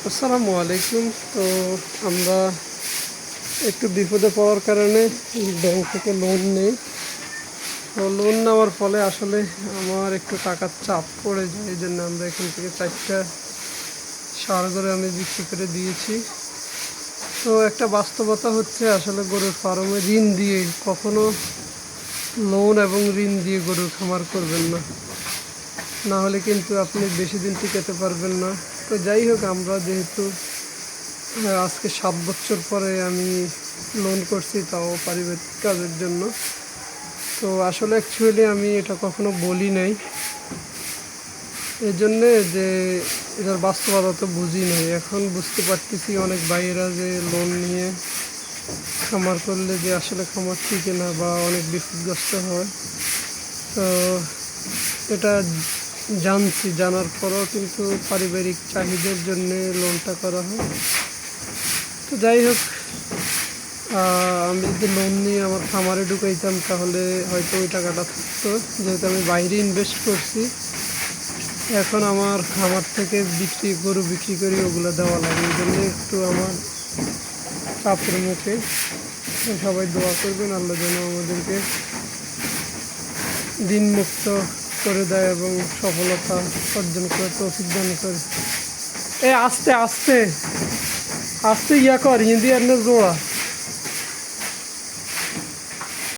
আসসালামু আলাইকুম। তো আমরা একটু বিপদে পড়ার কারণে ব্যাংক থেকে লোন নেই। তো লোন নেওয়ার ফলে আসলে আমার একটু টাকার চাপ পড়ে যায়, এই জন্য আমরা এখান থেকে 4টা ষাঁড় গরু আমি বিক্রি করে দিয়েছি। তো একটা বাস্তবতা হচ্ছে, আসলে গরুর ফার্মে ঋণ দিয়ে কখনো লোন এবং ঋণ দিয়ে গরুর খামার করবেন না, না হলে কিন্তু আপনি বেশি দিন টিকাতে পারবেন না। তো যাই হোক, আমরা যেহেতু আজকে 7 বছর পরে আমি লোন করছি, তাও পারিবারিক কাজের জন্য। তো আসলে অ্যাকচুয়ালি আমি এটা কখনো বলি নাই, এই জন্যে যে এটার বাস্তবতা তো বুঝি নাই। এখন বুঝতে পারতেছি অনেক ভাইয়েরা যে লোন নিয়ে খামার করলে যে আসলে খামার টিকে না বা অনেক বিপদগ্রস্ত হয়। তো এটা জানছি, জানার পরও কিন্তু পারিবারিক চাহিদার জন্যে লোনটা করা হয়। তো যাই হোক, আমি যদি লোন নিয়ে আমার খামারে ঢুকাইতাম তাহলে হয়তো ওই টাকাটা থাকতো, যেহেতু আমি বাইরে ইনভেস্ট করছি। এখন আমার খামার থেকে গরু বিক্রি করি, ওগুলো দেওয়া লাগে, এই জন্য একটু আমার চাপের মুখে। সবাই দোয়া করবেন, আল্লাহ যেন আমাদেরকে দিন মুক্ত করে দেয় এবং সফলতা অর্জন করে তৌফিক দান করে। আস্তে আস্তে আস্তে ইয়া কর, হিন্দি আর জোড়া।